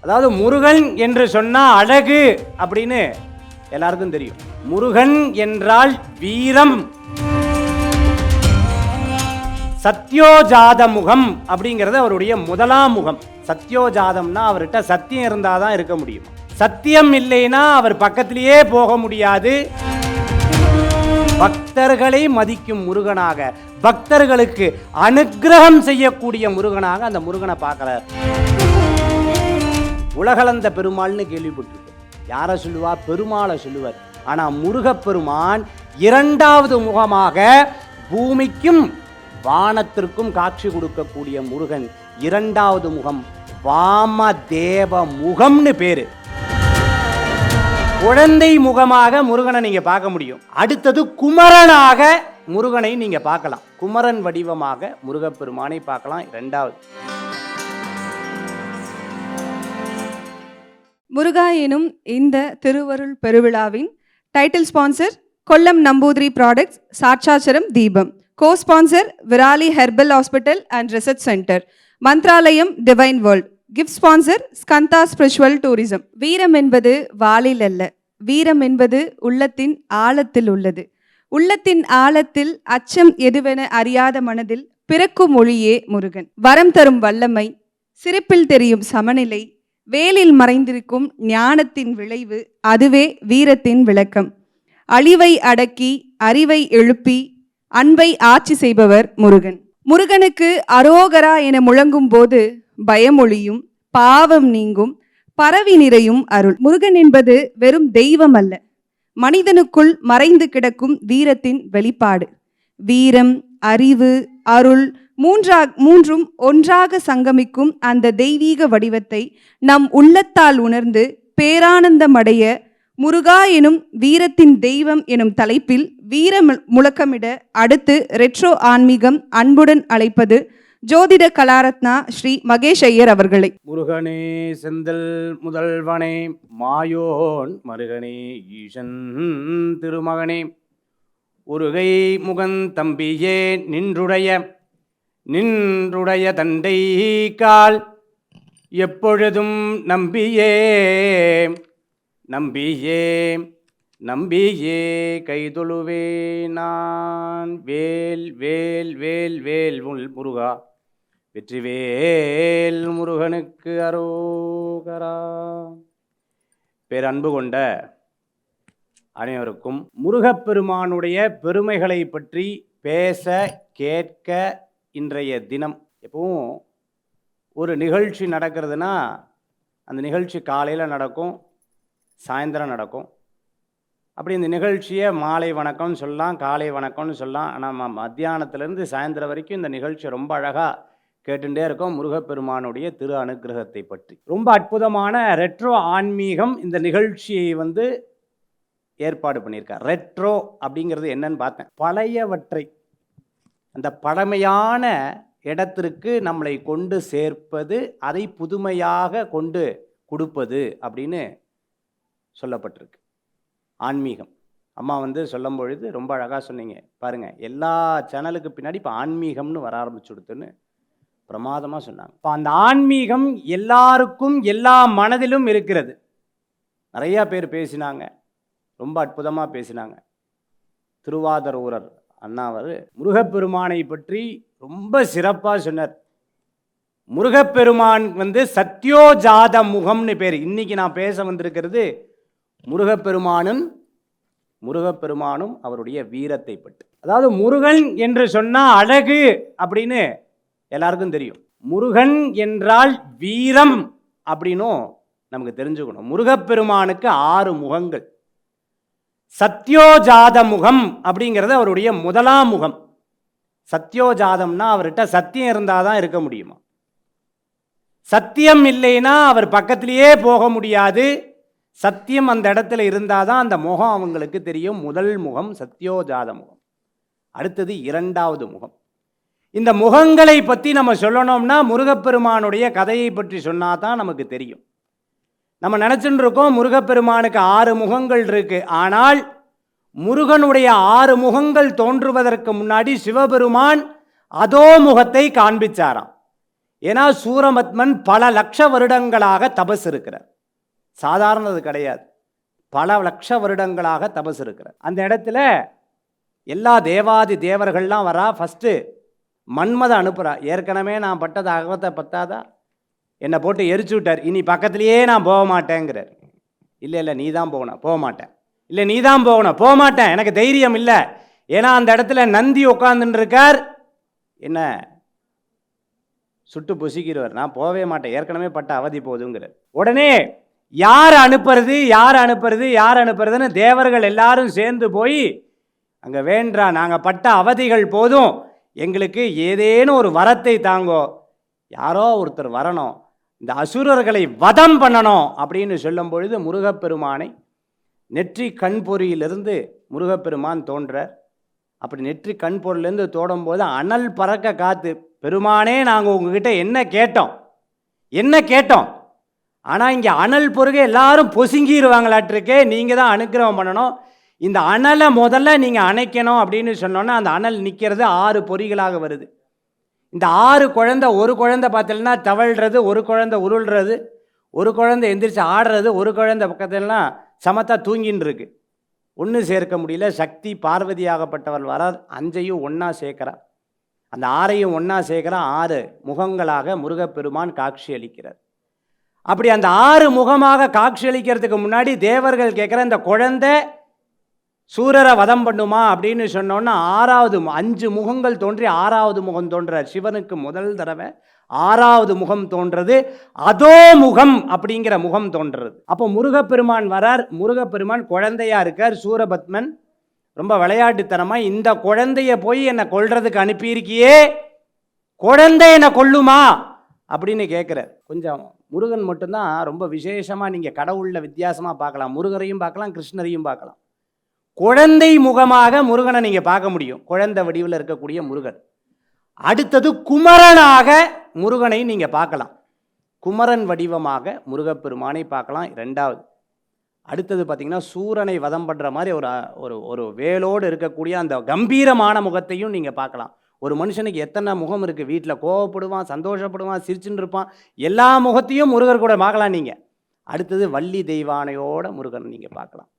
அதாவது முருகன் என்று சொன்னா அழகு அப்படின்னு எல்லாருக்கும் தெரியும். முருகன் என்றால் வீரம். சத்யோஜாத முகம் அப்படிங்கிறது அவருடைய முதலாம் முகம். சத்யோஜாதம்னா அவர்கிட்ட சத்தியம் இருந்தாதான் இருக்க முடியும். சத்தியம் இல்லைன்னா அவர் பக்கத்திலேயே போக முடியாது. பக்தர்களை மதிக்கும் முருகனாக, பக்தர்களுக்கு அனுக்கிரகம் செய்யக்கூடிய முருகனாக அந்த முருகனை பார்க்கிறார். உலகளந்த பெருமாள்னு கேள்விப்பட்டிருக்கோம். யாரை சொல்லுவா? பெருமாளை சொல்லுவார். ஆனா முருகப்பெருமான் இரண்டாவது முகமாக பூமிக்கும் வானத்திற்கும் காட்சி கொடுக்கக்கூடிய முருகன் இரண்டாவது முகம் வாமதேவ முகம்னு பேரு. குழந்தை முகமாக முருகனை நீங்க பார்க்க முடியும். அடுத்தது குமரனாக முருகனை நீங்க பார்க்கலாம். குமரன் வடிவமாக முருகப்பெருமானை பார்க்கலாம். இரண்டாவது முருகா எனும் இந்த திருவருள் பெருவிழாவின் title sponsor Kollam Namboothiri products, சாட்சாச்சரம் தீபம். Co sponsor Virali herbal hospital and research centre, Mantralayam divine world. Gift sponsor Skanda spiritual tourism. வீரம் என்பது வாளில் அல்ல, வீரம் என்பது உள்ளத்தின் ஆழத்தில் உள்ளது. உள்ளத்தின் ஆழத்தில் அச்சம் எதுவென அறியாத மனதில் பிறக்கும் மொழியே முருகன். வரம் தரும் வல்லமை, சிரிப்பில் தெரியும் சமநிலை, வேலில் மறைந்திருக்கும் ஞானத்தின் விளைவு, அதுவே வீரத்தின் விளக்கம். அழிவை அடக்கி அறிவை எழுப்பி அன்பை ஆட்சி செய்பவர் முருகன். முருகனுக்கு அரோகரா என முழங்கும் போது பயமொழியும், பாவம் நீங்கும், பரவி நிறையும் அருள். முருகன் என்பது வெறும் தெய்வம் அல்ல, மனிதனுக்குள் மறைந்து கிடக்கும் வீரத்தின் வெளிப்பாடு. வீரம், அறிவு, அருள் மூன்றும் ஒன்றாக சங்கமிக்கும் அந்த தெய்வீக வடிவத்தை நம் உள்ளத்தால் உணர்ந்து பேரானந்தமடைய முருகா எனும் வீரத்தின் தெய்வம் எனும் தலைப்பில் வீர முழக்கமிட அடுத்து ரெட்ரோ ஆன்மீகம் அன்புடன் அழைப்பது ஜோதிட கலாரத்னா ஸ்ரீ மகேஷ் ஐயர் அவர்களை. முருகனே செந்தில் முதல்வனே மாயோன் மருகனே ஈசன் திருமகனே உருகை முகன் தம்பியே நின்றுடைய தண்டை கால் எப்பொழுதும் நம்பியே கைதொழுவே நான். வேல் வேல் வேல் வேல் முருகா, வெற்றிவேல் முருகனுக்கு அரோகரா. பேரன்பு கொண்ட அனைவருக்கும் முருகப்பெருமானுடைய பெருமைகளை பற்றி பேச கேட்க இன்றைய தினம். எப்பவும் ஒரு நிகழ்ச்சி நடக்கிறதுனா அந்த நிகழ்ச்சி காலையில் நடக்கும், சாயந்தரம் நடக்கும். அப்படி இந்த நிகழ்ச்சியை மாலை வணக்கம்னு சொல்லலாம், காலை வணக்கம்னு சொல்லலாம். ஆனால் மத்தியானத்துலேருந்து சாயந்தரம் வரைக்கும் இந்த நிகழ்ச்சி ரொம்ப அழகாக கேட்டுட்டே இருக்கோம். முருகப்பெருமானுடைய திரு அனுக்கிரகத்தை பற்றி ரொம்ப அற்புதமான ரெட்ரோ ஆன்மீகம் இந்த நிகழ்ச்சியை ஏற்பாடு பண்ணியிருக்கார். ரெட்ரோ அப்படிங்கிறது என்னன்னு பார்த்தேன். பழையவற்றை அந்த பழமையான இடத்திற்கு நம்மளை கொண்டு சேர்ப்பது, அதை புதுமையாக கொண்டு கொடுப்பது அப்படின்னு சொல்லப்பட்டிருக்கு. ஆன்மீகம் அம்மா சொல்லும் பொழுது ரொம்ப அழகாக சொன்னீங்க. பாருங்கள், எல்லா சேனலுக்கு பின்னாடி இப்போ ஆன்மீகம்னு வர ஆரம்பிச்சுடுத்துன்னு பிரமாதமாக சொன்னாங்க. இப்போ அந்த ஆன்மீகம் எல்லாருக்கும் எல்லா மனதிலும் இருக்கிறது. நிறையா பேர் பேசினாங்க, ரொம்ப அற்புதமாக பேசினாங்க. திருவாதரூரர் அண்ணாவர் முருகப்பெருமானை பற்றி ரொம்ப சிறப்பாக சொன்னார். முருகப்பெருமான் சத்யோஜாத முகம்னு பேர். இன்னைக்கு நான் பேச வந்திருக்கிறது முருகப்பெருமானும் அவருடைய வீரத்தை பற்றி. அதாவது முருகன் என்று சொன்னா அழகு அப்படின்னு எல்லாருக்கும் தெரியும். முருகன் என்றால் வீரம் அப்படின்னும் நமக்கு தெரிஞ்சுக்கணும். முருகப்பெருமானுக்கு 6 முகங்கள். சத்யோஜாத முகம் அப்படிங்கிறது அவருடைய முதலாம் முகம். சத்யோஜாதம்னா அவர்கிட்ட சத்தியம் இருந்தாதான் இருக்க முடியுமா. சத்தியம் இல்லைன்னா அவர் பக்கத்திலேயே போக முடியாது. சத்தியம் அந்த இடத்துல இருந்தாதான் அந்த முகம் அவங்களுக்கு தெரியும். முதல் முகம் சத்யோஜாத முகம். அடுத்தது இரண்டாவது முகம். இந்த முகங்களை பற்றி நம்ம சொல்லணும்னா முருகப்பெருமானுடைய கதையை பற்றி சொன்னாதான் நமக்கு தெரியும். நம்ம நினச்சிட்டு இருக்கோம் முருகப்பெருமானுக்கு 6 முகங்கள் இருக்கு. ஆனால் முருகனுடைய 6 முகங்கள் தோன்றுவதற்கு முன்னாடி சிவபெருமான் அதோ முகத்தை காண்பிச்சாராம். ஏன்னா சூரபத்மன் பல லட்ச வருடங்களாக தபஸ் இருக்கிறார். சாதாரணது கிடையாது. பல லட்ச வருடங்களாக தபஸ் இருக்கிறார். அந்த இடத்துல எல்லா தேவாதி தேவர்கள்லாம் வரா. ஃபஸ்ட்டு மன்மத அனுப்புகிறா. ஏற்கனவே நான் பட்டது அகவத்தை பத்தாதா, என்னை போட்டு எரிச்சு விட்டார், இனி பக்கத்துலேயே நான் போக மாட்டேங்கிறார். இல்லை நீ தான் போகணும், போக மாட்டேன். இல்லை நீ தான் போகணும், போக மாட்டேன், எனக்கு தைரியம் இல்லை. ஏன்னா அந்த இடத்துல நந்தி உட்காந்துட்டு இருக்கார், என்ன சுட்டு புசிக்கிறவர், நான் போகவே மாட்டேன், ஏற்கனவே பட்ட அவதி போதுங்கிறார். உடனே யார் அனுப்புறதுன்னு தேவர்கள் எல்லாரும் சேர்ந்து போய் அங்கே வேண்டா, நாங்கள் பட்ட அவதிகள் போதும், எங்களுக்கு ஏதேனும் ஒரு வரத்தை தாங்கோ, யாரோ ஒருத்தர் வரணும், இந்த அசுரர்களை வதம் பண்ணணும் அப்படின்னு சொல்லும் பொழுது முருகப்பெருமானை நெற்றி கண்பொறியிலிருந்து முருகப்பெருமான் தோன்றார். அப்படி நெற்றி கண்பொறியிலேருந்து தோடும்போது அனல் பறக்க காத்து, பெருமானே நாங்கள் உங்ககிட்ட என்ன கேட்டோம், ஆனால் இங்கே அனல் பொறுக எல்லாரும் பொசுங்கிடுவாங்களாட்டிருக்கே, நீங்கள் தான் அனுக்கிரகம் பண்ணணும், இந்த அனலை முதல்ல நீங்கள் அணைக்கணும் அப்படின்னு சொன்னோன்னா அந்த அனல் நிற்கிறது 6 பொறிகளாக வருது. இந்த 6 குழந்தை, ஒரு குழந்தை பார்த்தீங்கன்னா தவழ்கிறது, ஒரு குழந்தை உருள்றது, ஒரு குழந்தை எந்திரிச்சு ஆடுறது, ஒரு குழந்தை பக்கத்துலலாம் சமத்தா தூங்கின்னு இருக்கு. ஒன்று சேர்க்க முடியல. சக்தி பார்வதியாகப்பட்டவள் வரார், 5ஐயும் ஒன்றா சேர்க்கிறா, அந்த 6ஐயும் ஒன்றா சேர்க்கிறா. 6 முகங்களாக முருகப்பெருமான் காட்சி அளிக்கிறார். அப்படி அந்த 6 முகமாக காட்சி அளிக்கிறதுக்கு முன்னாடி தேவர்கள் கேட்குற, இந்த குழந்தை சூரரை வதம் பண்ணுமா அப்படின்னு சொன்னோன்னா 6வது 5 முகங்கள் தோன்றி 6வது முகம் தோன்றார். சிவனுக்கு முதல் தடவை 6வது முகம் தோன்றது, அதோ முகம் அப்படிங்கிற முகம் தோன்றது. அப்போ முருகப்பெருமான் வரார். முருகப்பெருமான் குழந்தையா இருக்கார். சூரபத்மன் ரொம்ப விளையாட்டுத்தனமாக, இந்த குழந்தைய போய் என்னை கொல்றதுக்கு அனுப்பியிருக்கியே, குழந்தை என்னை கொல்லுமா அப்படின்னு கேட்குறார். கொஞ்சம் முருகன் மட்டும்தான் ரொம்ப விசேஷமாக நீங்கள் கடவுளில் வித்தியாசமாக பார்க்கலாம். முருகரையும் பார்க்கலாம், கிருஷ்ணரையும் பார்க்கலாம். குழந்தை முகமாக முருகனை நீங்கள் பார்க்க முடியும், குழந்தை வடிவில் இருக்கக்கூடிய முருகன். அடுத்தது குமரனாக முருகனை நீங்கள் பார்க்கலாம், குமரன் வடிவமாக முருகப்பெருமானை பார்க்கலாம். 2வது. அடுத்தது பார்த்தீங்கன்னா சூரனை வதம் பண்ணுற மாதிரி ஒரு வேலோடு இருக்கக்கூடிய அந்த கம்பீரமான முகத்தையும் நீங்கள் பார்க்கலாம். ஒரு மனுஷனுக்கு எத்தனை முகம் இருக்குது, வீட்டில் கோவப்படுவான், சந்தோஷப்படுவான், சிரிச்சுன்னு இருப்பான், எல்லா முகத்தையும் முருகர் கூட பார்க்கலாம் நீங்கள். அடுத்தது வள்ளி தெய்வானையோட முருகன் நீங்கள் பார்க்கலாம்.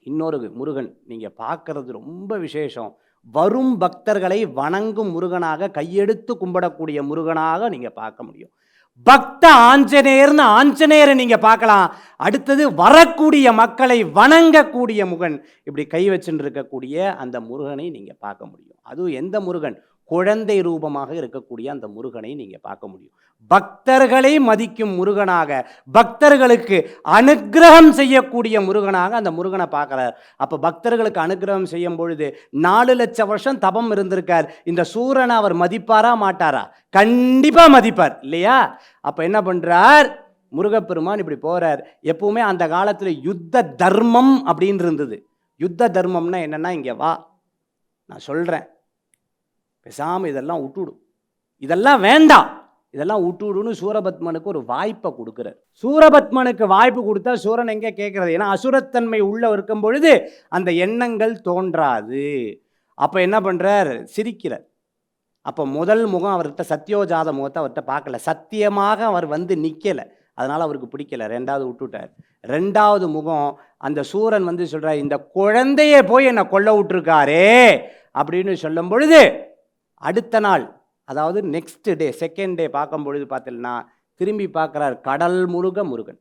இன்னொரு முருகன் நீங்கள் பார்க்கறது ரொம்ப விசேஷம், வரும் பக்தர்களை வணங்கும் முருகனாக, கையெடுத்து கும்பிடக்கூடிய முருகனாக நீங்கள் பார்க்க முடியும். பக்த ஆஞ்சநேயர்னு ஆஞ்சநேயரை நீங்கள் பார்க்கலாம். அடுத்தது வரக்கூடிய மக்களை வணங்கக்கூடிய முகன், இப்படி கை வச்சுட்டு இருக்கக்கூடிய அந்த முருகனை நீங்கள் பார்க்க முடியும். அதுவும் எந்த முருகன்? குழந்தை ரூபமாக இருக்கக்கூடிய அந்த முருகனை நீங்கள் பார்க்க முடியும். பக்தர்களை மதிக்கும் முருகனாக, பக்தர்களுக்கு அனுக்கிரகம் செய்யக்கூடிய முருகனாக அந்த முருகனை பார்க்குறார். அப்போ பக்தர்களுக்கு அனுக்கிரகம் செய்யும் பொழுது 4 லட்சம் வருஷம் தபம் இருந்திருக்கார். இந்த சூரனை அவர் மதிப்பாரா மாட்டாரா? கண்டிப்பாக மதிப்பார் இல்லையா? அப்போ என்ன பண்ணுறார் முருகப்பெருமான்? இப்படி போகிறார். எப்பவுமே அந்த காலத்தில் யுத்த தர்மம் அப்படின்னு இருந்தது. யுத்த தர்மம்னா என்னென்னா, இங்கே வா, நான் சொல்கிறேன், பேசாமல் இதெல்லாம் விட்டுவிடும், இதெல்லாம் வேண்டாம், இதெல்லாம் விட்டுவிடுன்னு சூரபத்மனுக்கு ஒரு வாய்ப்பை கொடுக்குறார். சூரபத்மனுக்கு வாய்ப்பு கொடுத்தா சூரன் எங்கே கேட்குறது? ஏன்னா அசுரத்தன்மை உள்ள இருக்கும் பொழுது அந்த எண்ணங்கள் தோன்றாது. அப்போ என்ன பண்ணுறார்? சிரிக்கிறார். அப்போ முதல் முகம் அவர்கிட்ட சத்தியோஜாத முகத்தை அவர்கிட்ட பார்க்கல, சத்தியமாக அவர் வந்து நிற்கலை, அதனால் அவருக்கு பிடிக்கல, 2வது விட்டுவிட்டார். 2வது முகம் அந்த சூரன் வந்து சொல்கிறார், இந்த குழந்தைய போய் என்னை கொல்ல விட்டுருக்காரே அப்படின்னு சொல்லும் பொழுது அடுத்த நாள், அதாவது நெக்ஸ்ட் டே, செகண்ட் டே பார்க்கும் பொழுது பார்த்தீங்கன்னா திரும்பி பார்க்குறார், கடல் முருக முருகன்.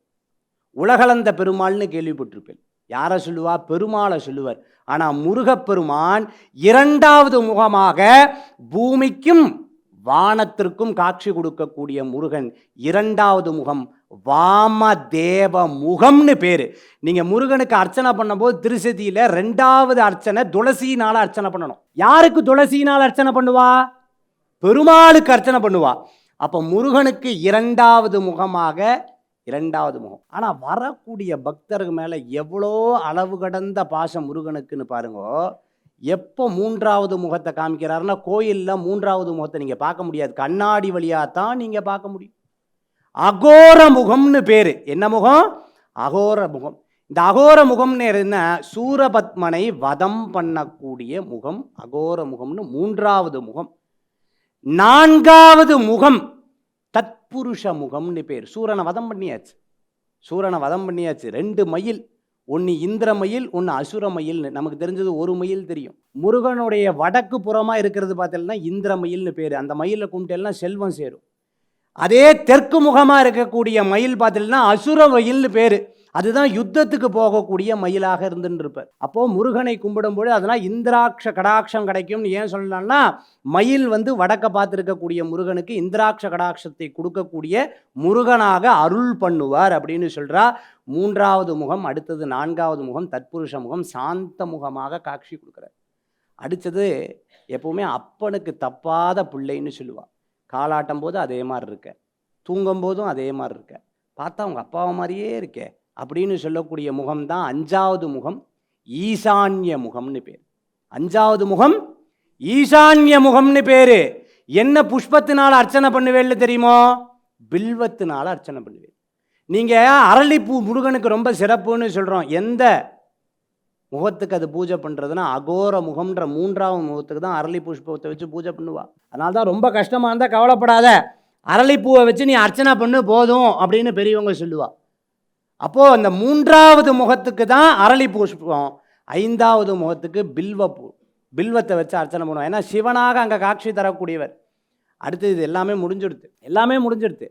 உலகளந்த பெருமாள்னு கேள்விப்பட்டிருப்பேன். யாரை சொல்லுவா? பெருமாளை சொல்லுவார். ஆனால் முருகப்பெருமான் 2வது முகமாக பூமிக்கும் வானத்திற்கும் காட்சி கொடுக்கக்கூடிய முருகன். 2வது முகம் வாமதேவ முகம்னு பேர். நீங்கள் முருகனுக்கு அர்ச்சனை பண்ணும்போது திருசதியில் 2வது அர்ச்சனை துளசியினால் அர்ச்சனை பண்ணணும். யாருக்கு துளசியினால் அர்ச்சனை பண்ணுவா? பெருமாளுக்கு அர்ச்சனை பண்ணுவா. அப்போ முருகனுக்கு 2வது முகமாக 2வது முகம். ஆனால் வரக்கூடிய பக்தர்கள் மேலே எவ்வளோ அளவு கடந்த பாசம் முருகனுக்குன்னு பாருங்க. எப்போ 3வது முகத்தை காமிக்கிறாருன்னா, கோயிலில் 3வது முகத்தை நீங்கள் பார்க்க முடியாது, கண்ணாடி வழியாக தான் நீங்கள் பார்க்க முடியும். அகோர முகம்னு பேர். என்ன முகம்? அகோர முகம். இந்த அகோர முகம்னு என்ன? சூரபத்மனை வதம் பண்ணக்கூடிய முகம் அகோர முகம்னு 3வது முகம். 4வது முகம் தத்புருஷ முகம்னு பேர். சூரனை வதம் பண்ணியாச்சு, சூரனை வதம் பண்ணியாச்சு. 2 மயில், ஒன்று இந்திர மயில், ஒன்று அசுர மயில்னு. நமக்கு தெரிஞ்சது ஒரு மயில் தெரியும். முருகனுடைய வடக்கு புறமாக இருக்கிறது பார்த்தீங்கன்னா இந்திர மயில்னு பேர். அந்த மயிலை கும்பிட்டெல்லாம் செல்வம் சேரும். அதே தெற்கு முகமாக இருக்கக்கூடிய மயில் பார்த்தீங்கன்னா அசுர மயில்னு பேர். அதுதான் யுத்தத்துக்கு போகக்கூடிய மயிலாக இருந்துன்னு இருப்பார். அப்போது முருகனை கும்பிடும்போது அதனால் இந்திராட்ச கடாட்சம் கிடைக்கும்னு ஏன் சொல்லலாம்னா, மயில் வடக்க பார்த்துருக்கக்கூடிய முருகனுக்கு இந்திராட்ச கடாட்சத்தை கொடுக்கக்கூடிய முருகனாக அருள் பண்ணுவார் அப்படின்னு சொல்கிறா. 3வது முகம். அடுத்தது 4வது முகம் தத்புருஷ முகம், சாந்த முகமாக காட்சி கொடுக்குறார். அடுத்தது எப்போவுமே அப்பனுக்கு தப்பாத பிள்ளைன்னு சொல்லுவாள். காலாட்டும் போது அதே மாதிரி இருக்க, தூங்கும் போதும் அதே மாதிரி இருக்க, பார்த்தா அவங்க அப்பாவை மாதிரியே இருக்கே அப்படின்னு சொல்லக்கூடிய முகம்தான் 5வது முகம், ஈசான்ய முகம்னு பேர். 5வது முகம் ஈசான்ய முகம்னு பேர். என்ன புஷ்பத்தினால் அர்ச்சனை பண்ணுவேன்னு தெரியுமோ? பில்வத்தினால் அர்ச்சனை பண்ணுவேன். நீங்கள் அரளிப்பூ முருகனுக்கு ரொம்ப சிறப்புன்னு சொல்கிறோம். எந்த முகத்துக்கு அது பூஜை பண்ணுறதுன்னா அகோர முகம்ன்ற 3வது முகத்துக்கு தான் அரளி புஷ்பத்தை வச்சு பூஜை பண்ணுவா. அதனால தான் ரொம்ப கஷ்டமாக இருந்தால் கவலைப்படாத, அரளிப்பூவை வச்சு நீ அர்ச்சனை பண்ணு போதும் அப்படின்னு பெரியவங்க சொல்லுவா. அப்போது அந்த 3வது முகத்துக்கு தான் அரளி புஷ்பம், 5வது முகத்துக்கு பில்வப்பூ, பில்வத்தை வச்சு அர்ச்சனை பண்ணுவோம். ஏன்னா சிவனாக அங்கே காட்சி தரக்கூடியவர். அடுத்தது இது எல்லாமே முடிஞ்சிடுது.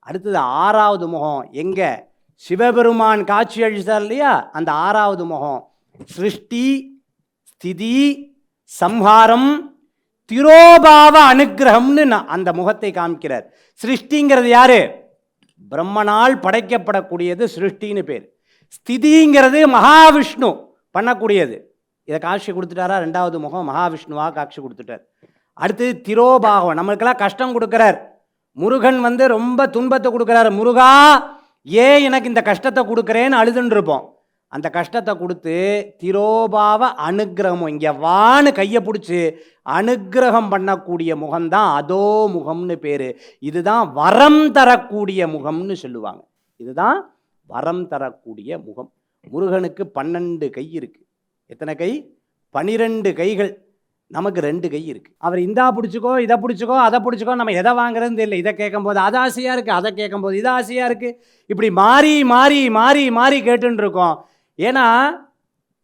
அடுத்தது 6வது முகம். எங்கே சிவபெருமான் காட்சி அழிச்சார் இல்லையா, அந்த 6வது முகம் சிருஷ்டி ஸ்திதி சம்ஹாரம் திரோபாவ அனுக்கிரகம்னு அந்த முகத்தை காமிக்கிறார். சிருஷ்டிங்கிறது யாரு? பிரம்மனால் படைக்கப்படக்கூடியது சிருஷ்டின்னு பேர். ஸ்திதிங்கிறது மகாவிஷ்ணு பண்ணக்கூடியது. இதை காட்சி கொடுத்துட்டாரா? 2வது முகம் மகாவிஷ்ணுவாக காட்சி கொடுத்துட்டார். அடுத்தது திரோபாகம், நம்மளுக்கெல்லாம் கஷ்டம் கொடுக்குறார். முருகன் ரொம்ப துன்பத்தை கொடுக்குறாரு. முருகா ஏன் எனக்கு இந்த கஷ்டத்தை கொடுக்குறேன்னு அழுதுன்னு இருப்போம். அந்த கஷ்டத்தை கொடுத்து திரோபாவ அனுக்கிரகம், இங்கே வான்னு கையை பிடிச்சி அனுக்கிரகம் பண்ணக்கூடிய முகம்தான் அதோ முகம்னு பேர். இதுதான் வரம் தரக்கூடிய முகம்னு சொல்லுவாங்க. இதுதான் வரம் தரக்கூடிய முகம். முருகனுக்கு 12 கை இருக்குது. எத்தனை கை? 12 கைகள். நமக்கு 2 கை இருக்குது. அவர் இந்தா பிடிச்சிக்கோ, இதை பிடிச்சிக்கோ, அதை பிடிச்சிக்கோ, நம்ம எதை வாங்குறதுன்னு தெரியல. இதை கேட்கும்போது அது ஆசையாக இருக்குது, அதை கேட்கும்போது இது ஆசையாக இருக்குது. இப்படி மாறி மாறி மாறி மாறி கேட்டுன்னு இருக்கோம். ஏன்னா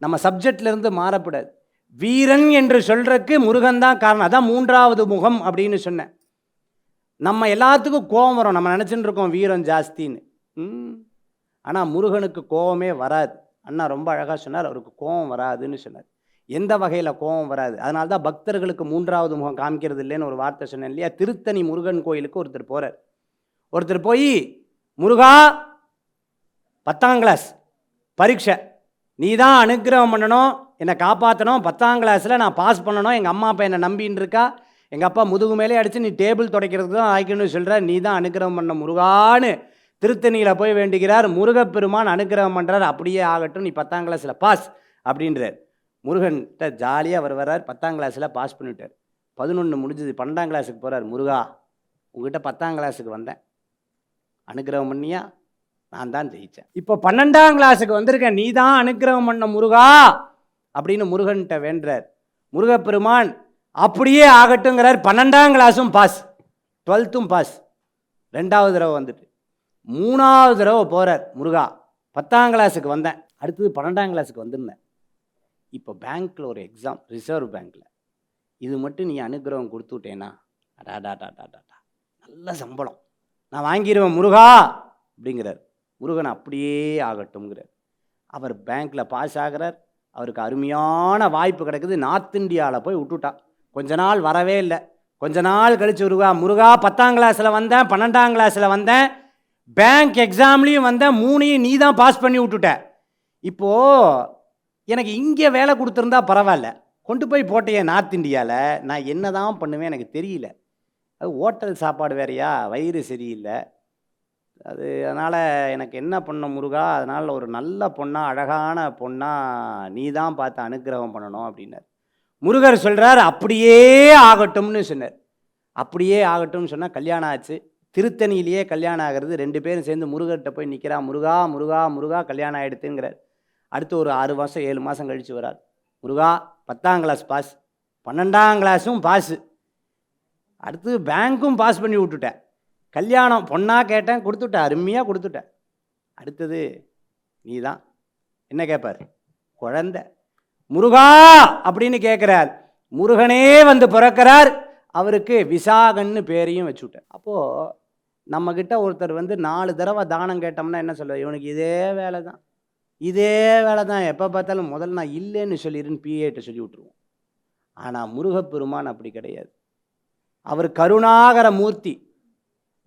நம்ம சப்ஜெக்ட்லேருந்து மாறப்படாது. வீரன் என்று சொல்கிறதுக்கு முருகன் தான் காரணம். அதான் 3வது முகம் அப்படின்னு சொன்னேன். நம்ம எல்லாத்துக்கும் கோபம் வரும், நம்ம நினச்சின்னு இருக்கோம் வீரம் ஜாஸ்தின்னு. ஆனால் முருகனுக்கு கோபமே வராது. அண்ணா ரொம்ப அழகாக சொன்னார், அவருக்கு கோபம் வராதுன்னு சொன்னார். எந்த வகையில் கோபம் வராது? அதனால தான் பக்தர்களுக்கு 3வது முகம் காமிக்கிறது இல்லைன்னு ஒரு வார்த்தை சொன்னேன் இல்லையா. திருத்தணி முருகன் கோயிலுக்கு ஒருத்தர் போகிறார். ஒருத்தர் போய், முருகா 10ஆம் கிளாஸ் பரீட்சை, நீ தான் அனுக்கிரகம் பண்ணணும், என்னை காப்பாற்றணும், 10ஆம் கிளாஸில் நான் பாஸ் பண்ணணும், எங்கள் அம்மா அப்பா என்னை நம்பின்னு இருக்கா, எங்கள் அப்பா முதுகு மேலே அடித்து நீ டேபிள் துடைக்கிறதுக்கு தான் ஆய்க்கணும்னு சொல்கிற, நீ தான் அனுக்கிரகம் பண்ண முருகான்னு திருத்தணியில் போய் வேண்டிக்கிறார். முருகப்பெருமான் அனுக்கிரகம் பண்ணுறார். அப்படியே ஆகட்டும், நீ 10ஆம் கிளாஸில் பாஸ் அப்படின்றார். முருகன்கிட்ட ஜாலியாக அவர் வர்றார். 10ஆம் கிளாஸில் பாஸ் பண்ணிவிட்டார். 11 முடிஞ்சது, 12ஆம் கிளாஸுக்கு போகிறார். முருகா உங்ககிட்ட 10ஆம் கிளாஸுக்கு வந்தேன், அனுக்கிரகம் பண்ணியா? நான் தான் ஜெயித்தேன். இப்போ 12ஆம் கிளாஸுக்கு வந்திருக்கேன், நீ தான் அனுக்கிரகம் பண்ண முருகா அப்படின்னு முருகன்கிட்ட வேண்டுறார். முருகப்பெருமான் அப்படியே ஆகட்டுங்கிறார். 12ஆம் கிளாஸும் பாஸ், 12th பாஸ். 2வது தடவை வந்துட்டு 3வது தடவை போகிறார். முருகா 10ஆம் கிளாஸுக்கு வந்தேன், அடுத்தது 12ஆம் கிளாஸுக்கு வந்திருந்தேன். இப்போ பேங்க்கில் ஒரு எக்ஸாம், ரிசர்வ் பேங்க்கில், இது மட்டும் நீ அனுக்கிரகம் கொடுத்து விட்டேன்னா அடாடாடாடாடா நல்ல சம்பளம் நான் வாங்கிடுவேன் முருகா அப்படிங்கிறார். முருகன் அப்படியே ஆகட்டும்ங்கிறார். அவர் பேங்க்கில் பாஸ் ஆகிறார். அவருக்கு அருமையான வாய்ப்பு கிடைக்குது. நார்த் இந்தியாவில் போய் விட்டுட்டா. கொஞ்ச நாள் வரவே இல்லை. கொஞ்ச நாள் கழிச்சு முருகா 10ஆம் கிளாஸில் வந்தேன், 12ஆம் கிளாஸில் வந்தேன், பேங்க் எக்ஸாம்லேயும் வந்தேன், 3ஐயும் நீ தான் பாஸ் பண்ணி விட்டுட்ட. இப்போது எனக்கு இங்கே வேலை கொடுத்துருந்தா பரவாயில்ல, கொண்டு போய் போட்டேன் நார்த் இந்தியாவில், நான் என்ன தான் பண்ணுவேன் எனக்கு தெரியல. அது ஹோட்டல் சாப்பாடு வேறையா, வயிறு சரியில்லை. அதனால் எனக்கு என்ன பண்ண முருகா, அதனால் ஒரு நல்ல பொண்ணாக அழகான பொண்ணாக நீ தான் பார்த்து அனுக்கிரகம் பண்ணணும் அப்படின்னார். முருகர் சொல்கிறார் அப்படியே ஆகட்டும்னு சொன்னார். அப்படியே ஆகட்டும்னு சொன்னால் கல்யாணம் ஆச்சு. திருத்தணியிலேயே கல்யாணம் ஆகிறது. 2 பேரும் சேர்ந்து முருகர்கிட்ட போய் நிற்கிறா. முருகா முருகா முருகா கல்யாணம் ஆகிடுத்துங்கிறார். அடுத்து ஒரு 6 மாதம் 7 மாதம் கழித்து வரார். முருகா 10ஆம் கிளாஸ் பாஸ், 12ஆம் கிளாஸும் பாஸு, அடுத்து பேங்க்கும் பாஸ் பண்ணி விட்டுட்டேன், கல்யாணம் பொண்ணாக கேட்டேன், கொடுத்துட்டேன், அருமையாக கொடுத்துட்டேன். அடுத்தது நீ தான் என்ன கேட்பார்? குழந்தை. முருகா அப்படின்னு கேட்குறார். முருகனே வந்து பிறக்கிறார். அவருக்கு விசாகன்னு பேரையும் வச்சுவிட்டார். அப்போது நம்மக்கிட்ட ஒருத்தர் வந்து 4 தடவை தானம் கேட்டோம்னா என்ன சொல்லுவார்? இவனுக்கு இதே வேலை தான், இதே வேலை தான், எப்போ பார்த்தாலும் முதல்ல நான் இல்லைன்னு சொல்லிடுன்னு பிஏட்ட சொல்லி விட்டுருவோம். ஆனால் முருகப்பெருமான் அப்படி கிடையாது. அவர் கருணாகர மூர்த்தி.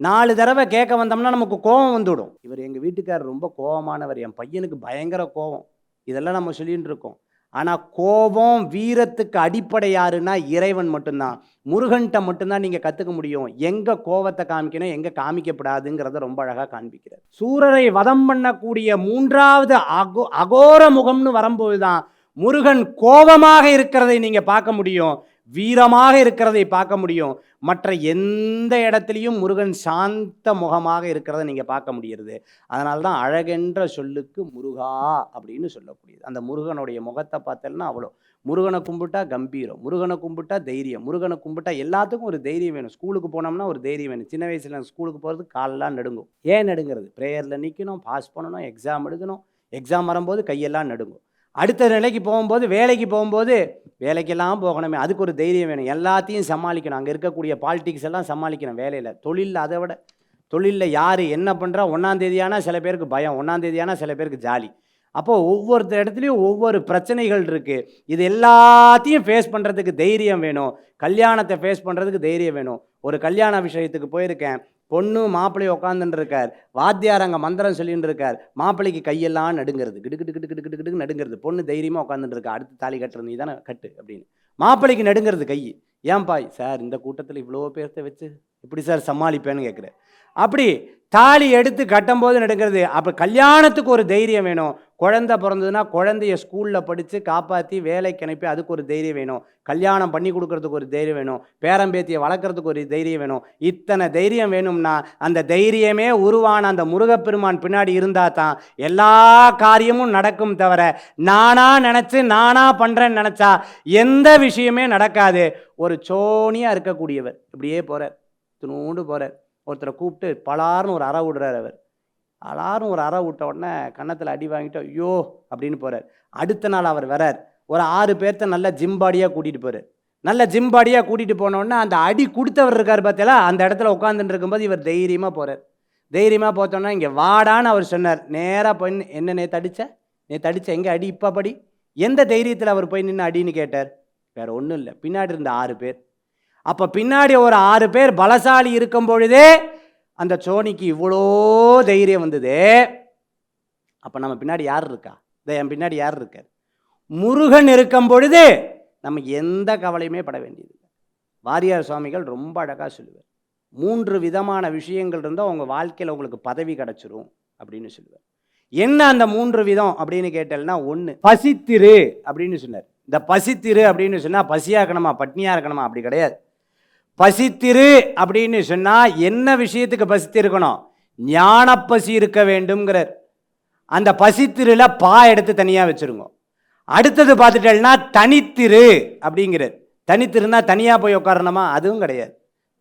4 தடவை கேட்க வந்தோம்னா நமக்கு கோபம் வந்துவிடும். இவர் எங்கள் வீட்டுக்காரர் ரொம்ப கோபமானவர், என் பையனுக்கு பயங்கர கோபம், இதெல்லாம் நம்ம சொல்லிகிட்டு இருக்கோம். ஆனால் கோபம் வீரத்துக்கு அடிப்படை யாருன்னா இறைவன் மட்டும்தான். முருகன்கிட்ட மட்டும்தான் நீங்கள் கற்றுக்க முடியும் எங்கே கோபத்தை காமிக்கணும், எங்கே காமிக்கப்படாதுங்கிறத ரொம்ப அழகாக காண்பிக்கிறார். சூரரை வதம் பண்ணக்கூடிய 3வது அகோர முகம்னு வரும்போது தான் முருகன் கோபமாக இருக்கிறதை நீங்கள் பார்க்க முடியும், வீரமாக இருக்கிறதை பார்க்க முடியும். மற்ற எந்த இடத்துலையும் முருகன் சாந்த முகமாக இருக்கிறத நீங்கள் பார்க்க முடிகிறது. அதனால தான் அழகென்ற சொல்லுக்கு முருகா அப்படின்னு சொல்லக்கூடியது. அந்த முருகனுடைய முகத்தை பார்த்தேன்னா அவ்வளோ. முருகனை கும்பிட்டா கம்பீரம், முருகனை கும்பிட்டா தைரியம், முருகனை கும்பிட்டா எல்லாத்துக்கும் ஒரு தைரியம் வேணும். ஸ்கூலுக்கு போனோம்னா ஒரு தைரியம் வேணும். சின்ன வயசில் ஸ்கூலுக்கு போகிறது காலெல்லாம் நடுங்கும். ஏன் நடுங்கிறது? ப்ரேயரில் நிற்கணும், பாஸ் பண்ணணும், எக்ஸாம் எழுதணும், எக்ஸாம் வரும்போது கையெல்லாம் நடுங்கும். அடுத்த நிலைக்கு போகும்போது, வேலைக்கு போகும்போது, வேலைக்கெல்லாம் போகணுமே, அதுக்கு ஒரு தைரியம் வேணும். எல்லாத்தையும் சமாளிக்கணும். அங்கே இருக்கக்கூடிய பாலிட்டிக்ஸ் எல்லாம் சமாளிக்கணும் வேலையில். தொழிலில் அதை விட, தொழிலில் யார் என்ன பண்ணுறா, 1ஆம் தேதியானா சில பேருக்கு பயம், 1ஆம் தேதியானா சில பேருக்கு ஜாலி. அப்போது ஒவ்வொரு இடத்துலையும் ஒவ்வொரு பிரச்சனைகள் இருக்குது. இது எல்லாத்தையும் ஃபேஸ் பண்ணுறதுக்கு தைரியம் வேணும். கல்யாணத்தை ஃபேஸ் பண்ணுறதுக்கு தைரியம் வேணும். ஒரு கல்யாண விஷயத்துக்கு போயிருக்கேன். பொண்ணு மாப்பிள்ளையை உட்காந்துட்டு இருக்கார். வாத்தியார் அங்கே மந்திரம் சொல்லிட்டு இருக்கார். மாப்பிள்ளைக்கு கையெல்லாம் நடுங்கிறது, கிடுக்கிட்டு கிட்டு கிட்டு கிட்டு கிட்டு நடுங்கிறது. பொண்ணு தைரியமாக உட்காந்துட்டு இருக்கா. அடுத்து தாலி கட்டுறது நீ தானே கட்டு அப்படின்னு. மாப்பிள்ளைக்கு நடுங்கிறது கை. ஏன்பா சார் இந்த கூட்டத்தில் இவ்வளோ பேர்த்த வச்சு எப்படி சார் சமாளிப்பேன்னு கேட்குறேன். அப்படி தாலி எடுத்து கட்டும்போது நடுங்கிறது. அப்போ கல்யாணத்துக்கு ஒரு தைரியம் வேணும். குழந்தை பிறந்ததுன்னா குழந்தைய ஸ்கூலில் படித்து காப்பாற்றி வேலைக்கு அனுப்பி அதுக்கு ஒரு தைரியம் வேணும். கல்யாணம் பண்ணி கொடுக்கறதுக்கு ஒரு தைரியம் வேணும். பேரம்பேத்தியை வளர்க்குறதுக்கு ஒரு தைரியம் வேணும். இத்தனை தைரியம் வேணும்னா அந்த தைரியமே உருவான அந்த முருகப்பெருமான் பின்னாடி இருந்தால் தான் எல்லா காரியமும் நடக்கும். தவிர நானாக நினச்சி நானாக பண்ணுறேன்னு நினச்சா எந்த விஷயமே நடக்காது. ஒரு சோனியாக இருக்கக்கூடியவர் இப்படியே போகிறார், துணூண்டு போகிறார். ஒருத்தரை கூப்பிட்டு பலார்னு ஒரு அறை விடுறார். அவர் அலாரும் ஒரு அறை விட்ட உடனே கன்னத்தில் அடி வாங்கிட்டு ஐயோ அப்படின்னு போகிறார். அடுத்த நாள் அவர் வரார். ஒரு 6 பேர்த்த நல்ல ஜிம்பாடியாக கூட்டிகிட்டு போகிறார். நல்ல ஜிம்பாடியாக கூட்டிகிட்டு போனோடனே அந்த அடி கொடுத்தவர் இருக்கார் பார்த்தீங்களா, அந்த இடத்துல உட்காந்துட்டு இருக்கும்போது இவர் தைரியமாக போகிறார். தைரியமாக பார்த்தோன்னா இங்கே வாடான்னு அவர் சொன்னார். நேராக போய் என்ன நேற்று அடித்த எங்கே அடி, இப்போ படி. எந்த தைரியத்தில் அவர் போய் நின்று அடின்னு கேட்டார்? வேறு ஒன்றும் இல்லை, பின்னாடி இருந்த 6 பேர். அப்போ பின்னாடி ஒரு 6 பேர் பலசாலி இருக்கும் பொழுதே அந்த சோனிக்கு இவ்வளோ தைரியம் வந்தது. அப்போ நம்ம பின்னாடி யார் இருக்கா? என் பின்னாடி யார் இருக்கார்? முருகன் இருக்கும் பொழுது நம்ம எந்த கவலையுமே பட வேண்டியதில்லை. வாரியார் சுவாமிகள் ரொம்ப அழகாக சொல்லுவார். 3 விதமான விஷயங்கள் இருந்தால் உங்கள் வாழ்க்கையில் உங்களுக்கு பதவி கிடச்சிரும் அப்படின்னு சொல்லுவார். என்ன அந்த 3 விதம் அப்படின்னு கேட்டேன்னா, 1 பசித்திரு அப்படின்னு சொன்னார். இந்த பசித்திரு அப்படின்னு சொன்னால் பசியாக இருக்கணுமா பட்னியாக இருக்கணுமா அப்படி கிடையாது. பசித்திரு அப்படின்னு சொன்னால் என்ன விஷயத்துக்கு பசித்திருக்கணும்? ஞானப்பசி இருக்க வேண்டும்ங்கிறார். அந்த பசித்திருல பா எடுத்து தனியாக வச்சுருங்க. அடுத்தது பார்த்துட்டேன்னா தனித்திரு அப்படிங்கிறார். தனித்திருந்தா தனியாக போய் உட்காரணுமா? அதுவும் கிடையாது,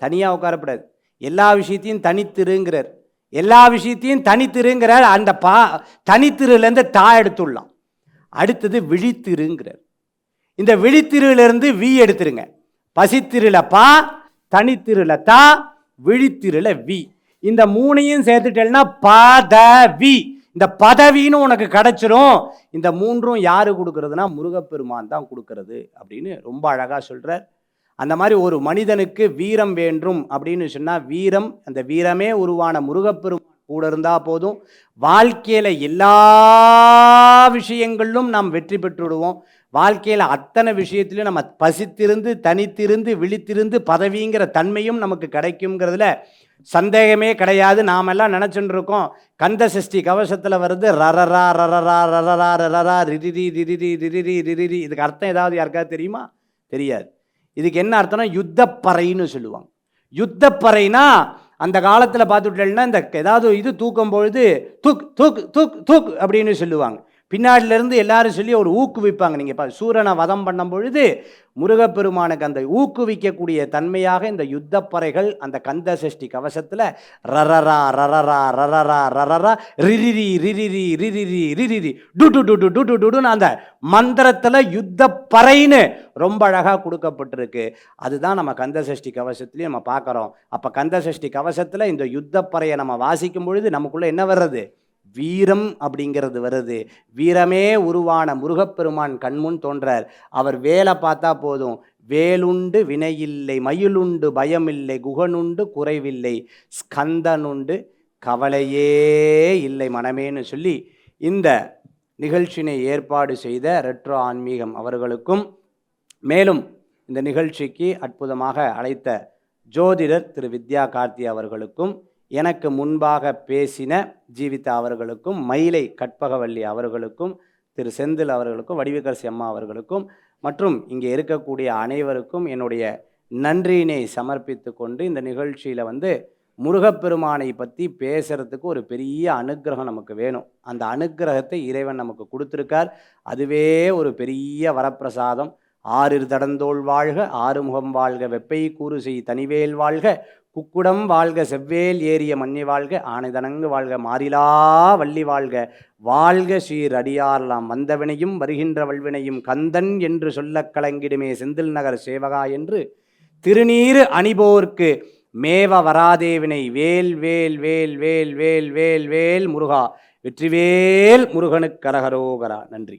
தனியாக உட்காரப்படாது. எல்லா விஷயத்தையும் தனித்திருங்கிறார். எல்லா விஷயத்தையும் தனித்திருங்கிறார். அந்த தனித்திருலேருந்து தா எடுத்துடலாம். அடுத்தது விழித்திருங்கிறார். இந்த விழித்திருலேருந்து வி எடுத்துருங்க. பசித்திருல பா, தனித்திருல தா, விழித்திருல வி. இந்த 3ஐயும் சேர்த்துட்டேன்னா பதவி. இந்த பதவின்னு உனக்கு கிடைச்சிரும். இந்த 3ம் யாரு கொடுக்கறதுனா முருகப்பெருமான் தான் கொடுக்கறது அப்படின்னு ரொம்ப அழகாக சொல்கிறார். அந்த மாதிரி ஒரு மனிதனுக்கு வீரம் வேண்டும் அப்படின்னு சொன்னால் வீரம், அந்த வீரமே உருவான முருகப்பெருமான் கூட இருந்தால் போதும். வாழ்க்கையில் எல்லா விஷயங்களிலும் நாம் வெற்றி பெற்றுவிடுவோம். வாழ்க்கையில் அத்தனை விஷயத்திலும் நம்ம பசித்திருந்து தனித்திருந்து விழித்திருந்து பதவிங்கிற தன்மையும் நமக்கு கிடைக்குங்கிறதுல சந்தேகமே கிடையாது. நாம் எல்லாம் நினச்சிட்டு இருக்கோம், கந்த சஷ்டி கவசத்தில் வருது ரரரா ரரரா ரரரா ரரரா ரிரிரி ரிரிரி ரிரிரி ரிரிரி. இதுக்கு அர்த்தம் ஏதாவது யாருக்காவது தெரியுமா? தெரியாது. இதுக்கு என்ன அர்த்தம்னா யுத்தப்பறைன்னு சொல்லுவாங்க. யுத்தப்பறைனா அந்த காலத்தில் பார்த்துட்டேன்னா இந்த ஏதாவது இது தூக்கும் பொழுது தூக் தூக் தூக் தூக் அப்படின்னு சொல்லுவாங்க. பின்னாடிலேருந்து எல்லாரும் சொல்லி ஒரு ஊக்குவிப்பாங்க. நீங்கள் சூரனை வதம் பண்ணும் பொழுது முருகப்பெருமானுக்கு அந்த ஊக்குவிக்கக்கூடிய தன்மையாக இந்த யுத்தப்பறைகள் அந்த கந்த சஷ்டி கவசத்தில் ரரரா ரரரா ரரரா ரரரா ரிரிரி ரிரிரி ரிரிரி ரிரிரி டுடு டுடு டுடு டுடுன்னு அந்த மந்திரத்தில் யுத்தப்பறைன்னு ரொம்ப அழகாக கொடுக்கப்பட்டிருக்கு. அதுதான் நம்ம கந்த சஷ்டி கவசத்துலேயும் நம்ம பார்க்குறோம். அப்போ கந்த சஷ்டி கவசத்தில் இந்த யுத்தப்பறையை நம்ம வாசிக்கும் பொழுது நமக்குள்ளே என்ன வர்றது? வீரம் அப்படிங்கிறது வருது. வீரமே உருவான முருகப்பெருமான் கண்முன் தோன்றார். அவர் வேலை பார்த்தா போதும், வேலுண்டு வினையில்லை, மயிலுண்டு பயமில்லை, குகனுண்டு குறைவில்லை, ஸ்கந்தனுண்டு கவலையே இல்லை மனமேன்னு சொல்லி இந்த நிகழ்ச்சியினை ஏற்பாடு செய்த ரெட்ரோ ஆன்மீகம் அவர்களுக்கும், மேலும் இந்த நிகழ்ச்சிக்கு அற்புதமாக அழைத்த ஜோதிடர் திரு வித்யா கார்த்தி அவர்களுக்கும், எனக்கு முன்பாக பேசின ஜீவிதா அவர்களுக்கும், மயிலை கற்பகவல்லி அவர்களுக்கும், திரு செந்தில் அவர்களுக்கும், வடிவக்கரசி அம்மா அவர்களுக்கும் மற்றும் இங்கே இருக்கக்கூடிய அனைவருக்கும் என்னுடைய நன்றியினை சமர்ப்பித்து கொண்டு, இந்த நிகழ்ச்சியில் முருகப்பெருமானை பற்றி பேசுகிறதுக்கு ஒரு பெரிய அனுக்கிரகம் நமக்கு வேணும். அந்த அனுக்கிரகத்தை இறைவன் நமக்கு கொடுத்துருக்கார். அதுவே ஒரு பெரிய வரப்பிரசாதம். ஆறிரு தடந்தோள் வாழ்க, ஆறுமுகம் வாழ்க, வெப்பை கூறு செய் தனிவேல் வாழ்க, குக்குடம் வாழ்க, செவ்வேல் ஏறிய மன்னி வாழ்க, ஆனைதனங்கு வாழ்க, மாறிலா வள்ளி வாழ்க, வாழ்க சீர் அடியார்லாம் வந்தவினையும் வருகின்ற வல்வினையும் கந்தன் என்று சொல்லக் கலங்கிடுமே செந்தில் நகர் சேவகா என்று திருநீறு அணிபோர்க்கு மேவ வராதேவினை வேல் வேல் வேல் வேல் வேல் வேல் வேல் முருகா, வெற்றிவேல் முருகனுக்கு கரகரோகரா. நன்றி.